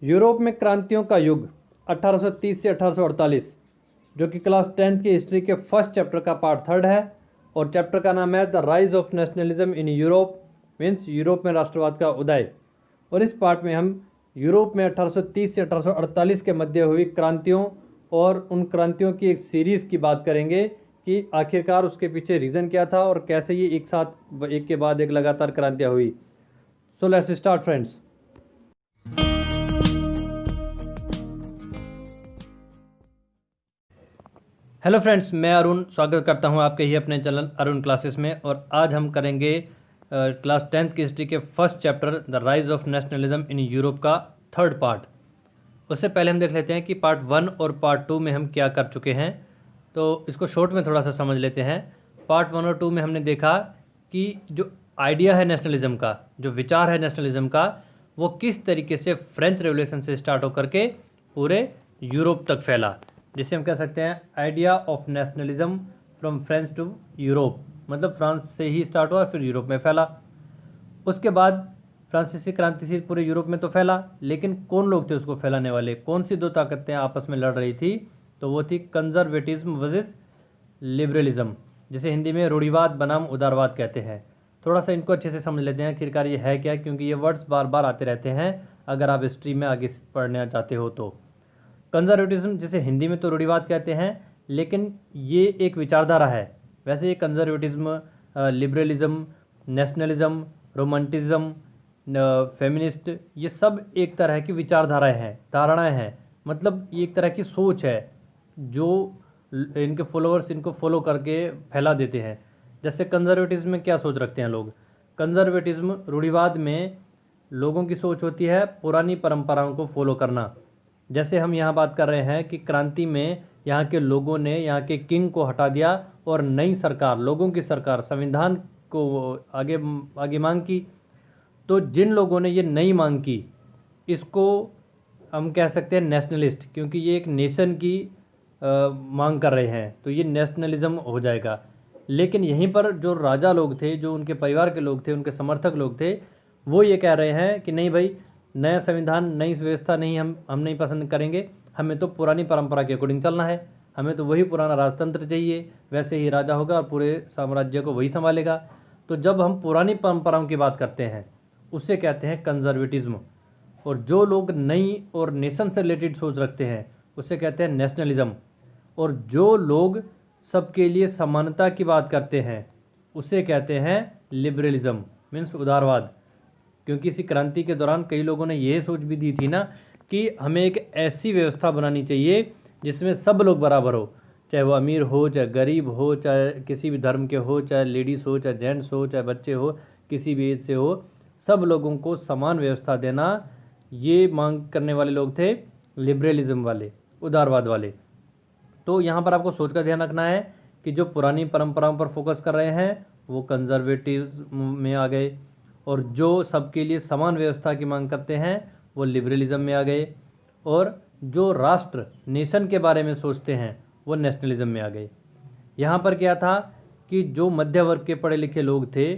Europe में क्रांतियों का युग 1830 से 1848, जो कि क्लास 10th की हिस्ट्री के फर्स्ट चैप्टर का पार्ट 3 है। और चैप्टर का नाम है the rise of nationalism in Europe, means Europe में राष्ट्रवाद का उदय। और इस पार्ट में हम यूरोप में 1830 से 1848 के मध्य हुई क्रांतियों और उन क्रांतियों की एक सीरीज़ की बात करेंगे कि आखिरकार उसके पीछे रीज़न क्या था और कैसे ये एक साथ एक के बाद एक लगातार क्रांतियाँ हुई। So let's start friends. Hello friends, मैं अरुण स्वागत करता हूं आपके ही अपने चैनल अरुण क्लासेस में। और आज हम करेंगे क्लास 10th की हिस्ट्री के first chapter the rise of nationalism in Europe का थर्ड पार्ट। उससे पहले हम देख लेते हैं कि पार्ट 1 और पार्ट 2 में हम क्या कर चुके हैं, तो इसको शॉर्ट में थोड़ा सा समझ लेते हैं। पार्ट 1 और 2 में हमने देखा कि जो आइडिया है नेशनलिज्म का, जो विचार है नेशनलिज्म का, वो किस तरीके से फ्रेंच रेवोल्यूशन से स्टार्ट होकर के पूरे यूरोप तक फैला, जिसे हम कह सकते हैं idea of nationalism from French to Europe. मतलब फ्रांस से ही स्टार्ट हुआ फिर यूरोप में फैला। उसके बाद फ्रांसीसी क्रांति से पूरे यूरोप में तो फैला, लेकिन कौन लोग थे उसको फैलाने वाले, कौन सी दो ताकतें आपस में लड़ रही थी, तो वो थी कंजर्वेटिज्म वर्सेस लिबरलिज्म, जिसे हिंदी में रूढ़िवाद बनाम उदारवाद कहते हैं। थोड़ा सा इनको अच्छे से समझ लेते हैं आखिरकार ये है क्या, क्योंकि ये वर्ड्स बार बार आते रहते हैं अगर आप हिस्ट्री में आगे पढ़ना चाहते हो तो। कंजर्वेटिज्म, जिसे हिंदी में तो रूढ़िवाद कहते हैं, लेकिन ये एक विचारधारा है। वैसे ये conservatism, liberalism, nationalism, romanticism, feminist, ये सब एक तरह की विचारधाराएं हैं, धारणाएं हैं। मतलब ये एक तरह की सोच है जो इनके फॉलोअर्स इनको फॉलो करके फैला देते हैं। जैसे कंजर्वेटिज्म में क्या सोच रखते हैं लोग, कंजर्वेटिज्म रूढ़िवाद में लोगों की सोच होती है पुरानी परंपराओं को फॉलो करना। जैसे हम यहाँ बात कर रहे हैं कि क्रांति में यहाँ के लोगों ने यहाँ के किंग को हटा दिया और नई सरकार, लोगों की सरकार, संविधान को आगे आगे मांग की। तो जिन लोगों ने ये नई मांग की, इसको हम कह सकते हैं नेशनलिस्ट, क्योंकि ये एक नेशन की मांग कर रहे हैं, तो ये नेशनलिज्म हो जाएगा। लेकिन यहीं पर जो राजा लोग थे, जो उनके परिवार के लोग थे, उनके समर्थक लोग थे, वो ये कह रहे हैं कि नहीं भाई, नया संविधान, नई व्यवस्था नहीं, हम नहीं पसंद करेंगे, हमें तो पुरानी परंपरा के अकॉर्डिंग चलना है, हमें तो वही पुराना राजतंत्र चाहिए, वैसे ही राजा होगा और पूरे साम्राज्य को वही संभालेगा। तो जब हम पुरानी परंपराओं की बात करते हैं, उसे कहते हैं कंजर्वेटिज्म। और जो लोग नई और नेशन से रिलेटेड सोच रखते हैं, उसे कहते हैं नेशनलिज्म। और जो लोग सबके लिए समानता की बात करते हैं, उसे कहते हैं लिबरलिज्म, मीन्स उदारवाद। क्योंकि इसी क्रांति के दौरान कई लोगों ने यह सोच भी दी थी ना कि हमें एक ऐसी व्यवस्था बनानी चाहिए जिसमें सब लोग बराबर हो, चाहे वो अमीर हो, चाहे गरीब हो, चाहे किसी भी धर्म के हो, चाहे लेडीज़ हो, चाहे जेंट्स हो, चाहे बच्चे हो, किसी भी एज से हो, सब लोगों को समान व्यवस्था देना। ये मांग करने वाले लोग थे लिबरलिज्म वाले, उदारवाद वाले। तो यहाँ पर आपको सोच का ध्यान रखना है कि जो पुरानी परंपराओं पर फोकस कर रहे हैं वो कंजर्वेटिज्म में आ गए, और जो सबके लिए समान व्यवस्था की मांग करते हैं वो लिबरलिज्म में आ गए, और जो राष्ट्र, नेशन के बारे में सोचते हैं वो नेशनलिज्म में आ गए। यहाँ पर क्या था कि जो मध्य वर्ग के पढ़े लिखे लोग थे,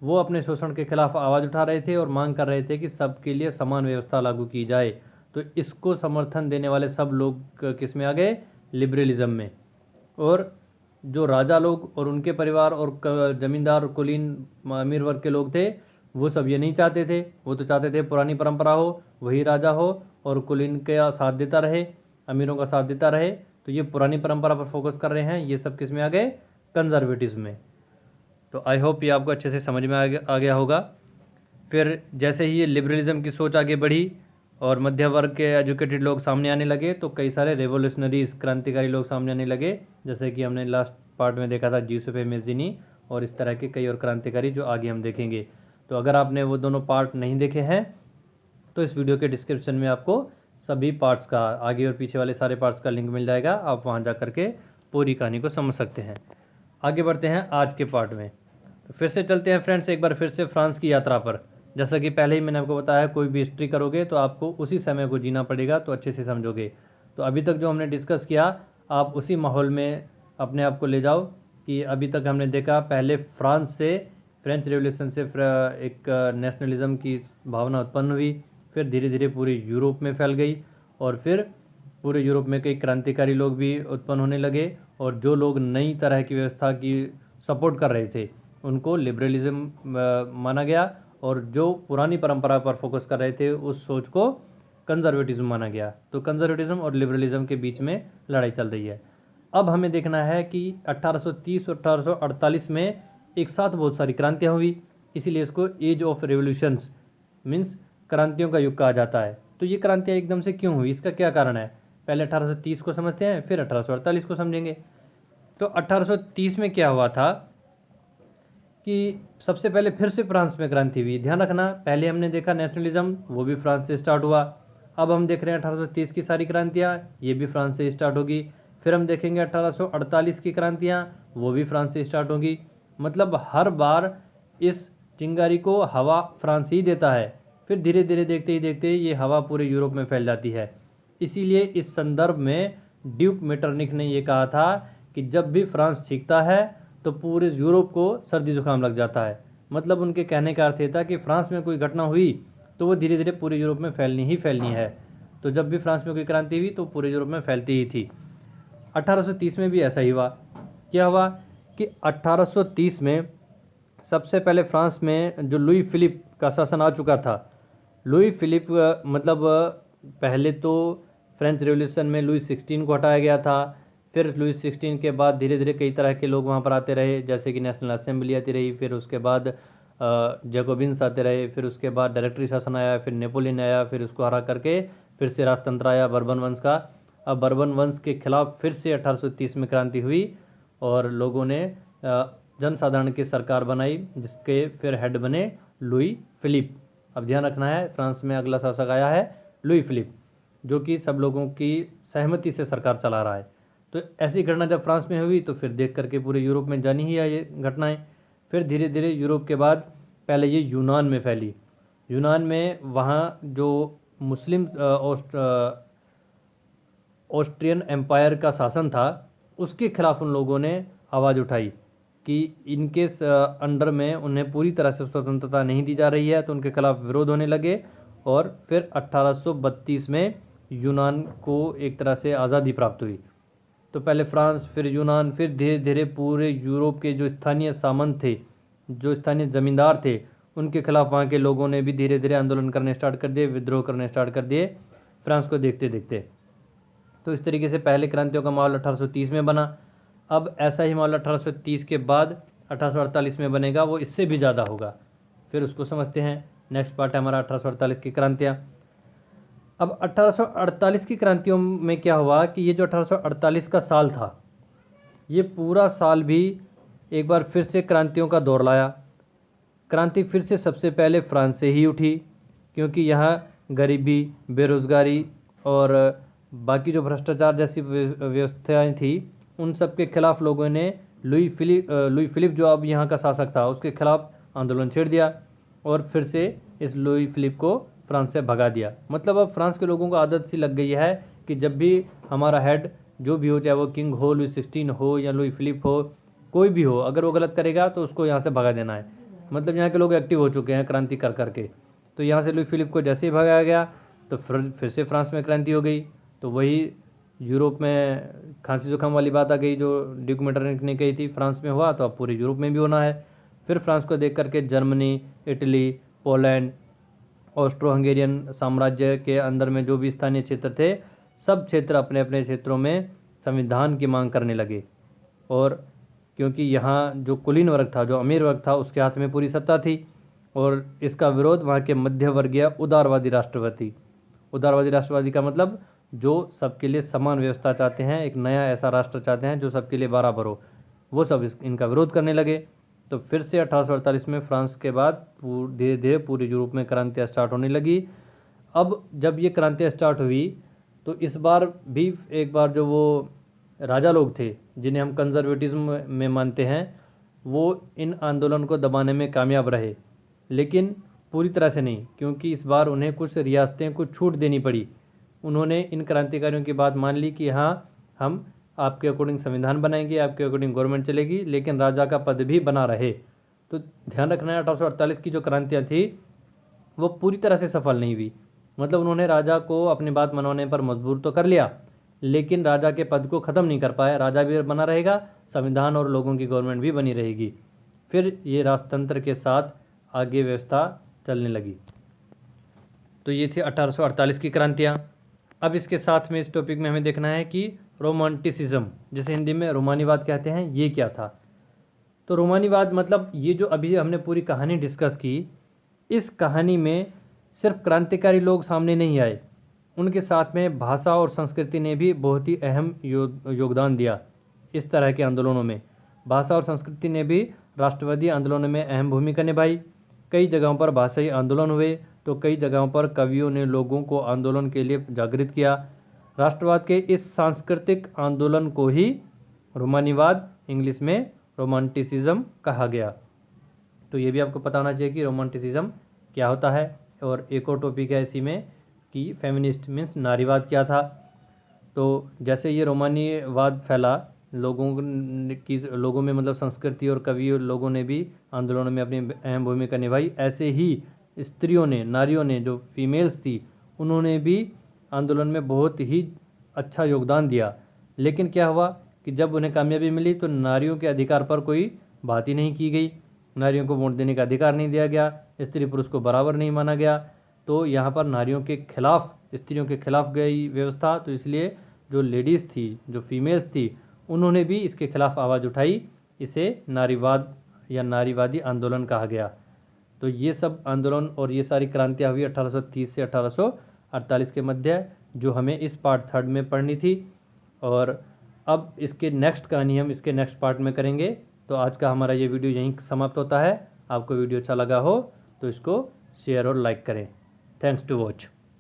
वो अपने शोषण के खिलाफ आवाज़ उठा रहे थे और मांग कर रहे थे कि सबके लिए समान व्यवस्था लागू की जाए। तो इसको समर्थन देने वाले सब लोग किस में आ गए, लिबरलिज्म में। और जो राजा लोग और उनके परिवार और जमींदार, कुलीन, अमीर वर्ग के लोग थे, वो सब ये नहीं चाहते थे। वो तो चाहते थे पुरानी परंपरा हो, वही राजा हो और कुलीन का साथ देता रहे, अमीरों का साथ देता रहे। तो ये पुरानी परंपरा पर फोकस कर रहे हैं, ये सब किस में आ गए, कंजर्वेटिज्म में। तो आई होप ये आपको अच्छे से समझ में आ गया होगा। फिर जैसे ही ये लिबरलिज्म की सोच आगे बढ़ी और मध्य वर्ग के एजुकेटेड लोग सामने आने लगे, तो कई सारे रेवोल्यूशनरीज, क्रांतिकारी लोग सामने आने लगे, जैसे कि हमने लास्ट पार्ट में देखा था जिउसेppe मैज़िनी, और इस तरह के कई और क्रांतिकारी जो आगे हम देखेंगे। तो अगर आपने वो दोनों पार्ट नहीं देखे हैं तो इस वीडियो के डिस्क्रिप्शन में आपको सभी पार्ट्स का, आगे और पीछे वाले सारे पार्ट्स का लिंक मिल जाएगा, आप वहाँ जा करके पूरी कहानी को समझ सकते हैं। आगे बढ़ते हैं आज के पार्ट में। तो फिर से चलते हैं फ्रेंड्स एक बार फिर से फ्रांस की यात्रा पर। जैसा कि पहले ही मैंने आपको बताया, कोई भी हिस्ट्री करोगे तो आपको उसी समय को जीना पड़ेगा, तो अच्छे से समझोगे। तो अभी तक जो हमने डिस्कस किया, आप उसी माहौल में अपने आप को ले जाओ कि अभी तक हमने देखा पहले फ्रांस से, फ्रेंच रेवोल्यूशन से एक नेशनलिज्म की भावना उत्पन्न हुई। फिर धीरे धीरे पूरे यूरोप में फैल गई और फिर पूरे यूरोप में कई क्रांतिकारी लोग भी उत्पन्न होने लगे और जो लोग नई तरह की व्यवस्था की सपोर्ट कर रहे थे उनको लिबरलिज्म माना गया और जो पुरानी परंपरा पर फोकस कर रहे थे उस सोच को कंजर्वेटिज्म माना गया। तो कंजर्वेटिज्म और लिबरलिज्म के बीच में लड़ाई चल रही है। अब हमें देखना है कि 1830 और 1848 में एक साथ बहुत सारी क्रांतियाँ हुई, इसीलिए इसको एज ऑफ रेवोल्यूशंस मीन्स क्रांतियों का युग कहा जाता है। तो ये क्रांतियाँ एकदम से क्यों हुई, इसका क्या कारण है? पहले 1830 को समझते हैं, फिर 1848 को समझेंगे। तो 1830 में क्या हुआ था कि सबसे पहले फिर से फ्रांस में क्रांति हुई। ध्यान रखना, पहले हमने देखा नेशनलिज्म, वो भी फ्रांस से स्टार्ट हुआ। अब हम देख रहे हैं 1830 की सारी क्रांतियाँ, ये भी फ्रांस से स्टार्ट होगी। फिर हम देखेंगे 1848 की क्रांतियाँ, वो भी फ्रांस से स्टार्ट होगी। मतलब हर बार इस चिंगारी को हवा फ्रांस ही देता है, फिर धीरे धीरे देखते ही देखते ये हवा पूरे यूरोप में फैल जाती है। इसीलिए इस संदर्भ में ड्यूक मेटरनिख ने ये कहा था कि जब भी फ्रांस छींकता है तो पूरे यूरोप को सर्दी जुकाम लग जाता है। मतलब उनके कहने का अर्थ ये था कि फ्रांस में कोई घटना हुई तो वो धीरे धीरे पूरे यूरोप में फैलनी ही फैलनी है। तो जब भी फ्रांस में कोई क्रांति हुई तो पूरे यूरोप में फैलती ही थी। 1830 में भी ऐसा ही हुआ। क्या हुआ कि 1830 में सबसे पहले फ्रांस में जो लुई फिलिप का शासन आ चुका था। लुई फिलिप मतलब पहले तो फ्रेंच रेवोल्यूशन में लुई 16 को हटाया गया था। फिर लुई 16 के बाद धीरे धीरे कई तरह के लोग वहाँ पर आते रहे, जैसे कि नेशनल असेंबली आती रही, फिर उसके बाद जैकोबिन्स आते रहे, फिर उसके बाद डायरेक्टरी शासन आया, फिर नेपोलियन आया, फिर उसको हरा करके फिर से राजतंत्र आया बर्बन वंश का। अब बर्बन वंश के खिलाफ फिर से 1830 में क्रांति हुई और लोगों ने जनसाधारण की सरकार बनाई, जिसके फिर हेड बने लुई फिलिप। अब ध्यान रखना है, फ्रांस में अगला शासक आया है लुई फिलिप, जो कि सब लोगों की सहमति से सरकार चला रहा है। तो ऐसी घटना जब फ्रांस में हुई तो फिर देख करके पूरे यूरोप में जानी ही है ये घटनाएं। फिर धीरे धीरे यूरोप के बाद पहले ये यूनान में फैली। यूनान में वहाँ जो मुस्लिम ऑस्ट्रियन एम्पायर का शासन था उसके खिलाफ उन लोगों ने आवाज़ उठाई कि इनके अंडर में उन्हें पूरी तरह से स्वतंत्रता नहीं दी जा रही है, तो उनके खिलाफ विरोध होने लगे। और फिर 1832 में यूनान को एक तरह से आज़ादी प्राप्त हुई। तो पहले फ्रांस, फिर यूनान, फिर धीरे धीरे पूरे यूरोप के जो स्थानीय सामंत थे, जो स्थानीय ज़मींदार थे, उनके खिलाफ वहाँ के लोगों ने भी धीरे धीरे आंदोलन करने स्टार्ट कर दिए, विद्रोह करने स्टार्ट कर दिए फ्रांस को देखते देखते। तो इस तरीके से पहले क्रांतियों का माहौल 1830 में बना। अब ऐसा ही माहौल 1830 के बाद 1848 में बनेगा, वो इससे भी ज़्यादा होगा। फिर उसको समझते हैं। नेक्स्ट पार्ट है हमारा 1848 की क्रांतियाँ। अब 1848 की क्रांतियों में क्या हुआ कि ये जो 1848 का साल था, ये पूरा साल भी एक बार फिर से क्रांतियों का दौर लाया। क्रांति फिर से सबसे पहले फ्रांस से ही उठी, क्योंकि यहाँ गरीबी, बेरोज़गारी और बाकी जो भ्रष्टाचार जैसी व्यवस्थाएं थी, उन सब के खिलाफ लोगों ने लुई फिलिप जो अब यहाँ का शासक था उसके खिलाफ आंदोलन छेड़ दिया और फिर से इस लुई फिलिप को फ्रांस से भगा दिया। मतलब अब फ्रांस के लोगों को आदत सी लग गई है कि जब भी हमारा हेड जो भी हो, चाहे वो किंग हो, लुई 16 हो या लुई फिलिप हो, कोई भी हो, अगर वो गलत करेगा तो उसको यहाँ से भगा देना है। मतलब यहाँ के लोग एक्टिव हो चुके हैं क्रांति कर करके। तो यहाँ से लुई फिलिप को जैसे ही भगाया गया तो फिर से फ्रांस में क्रांति हो गई। तो वही यूरोप में खांसी जुकाम वाली बात आ गई जो ड्यूक मेटरनिख ने कही थी, फ्रांस में हुआ तो अब पूरे यूरोप में भी होना है। फिर फ्रांस को देख करके Germany, Italy, Poland, Austro Hungarian साम्राज्य के अंदर में जो भी स्थानीय क्षेत्र थे, सब क्षेत्र अपने अपने क्षेत्रों में संविधान की मांग करने लगे। और क्योंकि यहाँ जो कुलीन वर्ग था, जो अमीर वर्ग था, उसके हाथ में पूरी सत्ता थी और इसका विरोध वहाँ के मध्यवर्गीय उदारवादी राष्ट्रवादी का मतलब जो सबके लिए समान व्यवस्था चाहते हैं, एक नया ऐसा राष्ट्र चाहते हैं जो सबके लिए बराबर हो, वो सब इनका विरोध करने लगे। तो फिर से 1848 में फ्रांस के बाद धीरे धीरे पूरे यूरोप में क्रांतियाँ स्टार्ट होने लगी। अब जब ये क्रांतियाँ स्टार्ट हुई तो इस बार भी एक बार जो वो राजा लोग थे जिन्हें हम कंजर्वेटिज्म में मानते हैं, वो इन आंदोलन को दबाने में कामयाब रहे, लेकिन पूरी तरह से नहीं, क्योंकि इस बार उन्हें कुछ रियासतें कुछ छूट देनी पड़ी। उन्होंने इन क्रांतिकारियों की बात मान ली कि हाँ, हम आपके अकॉर्डिंग संविधान बनाएंगे, आपके अकॉर्डिंग गवर्नमेंट चलेगी, लेकिन राजा का पद भी बना रहे। तो ध्यान रखना है 1848 की जो क्रांतियाँ थी वो पूरी तरह से सफल नहीं हुई, मतलब उन्होंने राजा को अपनी बात मनवाने पर मजबूर तो कर लिया, लेकिन राजा के पद को ख़त्म नहीं कर पाए। राजा भी बना रहेगा, संविधान और लोगों की गवर्नमेंट भी बनी रहेगी। फिर ये राजतंत्र के साथ आगे व्यवस्था चलने लगी। तो ये थी 1848 की क्रांतियाँ। अब इसके साथ में इस टॉपिक में हमें देखना है कि रोमांटिसिज्म, जिसे हिंदी में रोमानीवाद कहते हैं, ये क्या था। तो रोमानीवाद मतलब ये जो अभी हमने पूरी कहानी डिस्कस की, इस कहानी में सिर्फ क्रांतिकारी लोग सामने नहीं आए, उनके साथ में भाषा और संस्कृति ने भी बहुत ही अहम योगदान दिया। इस तरह के आंदोलनों में भाषा और संस्कृति ने भी राष्ट्रवादी आंदोलनों में अहम भूमिका निभाई। कई जगहों पर भाषाई आंदोलन हुए, तो कई जगहों पर कवियों ने लोगों को आंदोलन के लिए जागृत किया। राष्ट्रवाद के इस सांस्कृतिक आंदोलन को ही रोमानीवाद, इंग्लिश में रोमांटिसिज्म कहा गया। तो ये भी आपको पता होना चाहिए कि रोमांटिसिज्म क्या होता है। और एक और टॉपिक है इसी में कि फेमिनिस्ट मीन्स नारीवाद क्या था। तो जैसे ये रोमानीवाद फैला, लोगों में मतलब संस्कृति और कवि लोगों ने भी आंदोलनों में अपनी अहम भूमिका निभाई। ऐसे ही स्त्रियों ने, नारियों ने, जो फीमेल्स थी, उन्होंने भी आंदोलन में बहुत ही अच्छा योगदान दिया। लेकिन क्या हुआ कि जब उन्हें कामयाबी मिली तो नारियों के अधिकार पर कोई बात ही नहीं की गई। नारियों को वोट देने का अधिकार नहीं दिया गया, स्त्री पुरुष को बराबर नहीं माना गया। तो यहाँ पर नारियों के खिलाफ, स्त्रियों के खिलाफ गई व्यवस्था। तो इसलिए जो लेडीज़ थी, जो फीमेल्स थी, उन्होंने भी इसके खिलाफ आवाज़ उठाई। इसे नारीवाद या नारीवादी आंदोलन कहा गया। तो ये सब आंदोलन और ये सारी क्रांतियाँ हुई 1830 से 1848 के मध्य, जो हमें इस पार्ट 3 में पढ़नी थी। और अब इसके नेक्स्ट कहानी हम इसके नेक्स्ट पार्ट में करेंगे। तो आज का हमारा ये वीडियो यहीं समाप्त होता है। आपको वीडियो अच्छा लगा हो तो इसको शेयर और लाइक करें। Thanks to watch.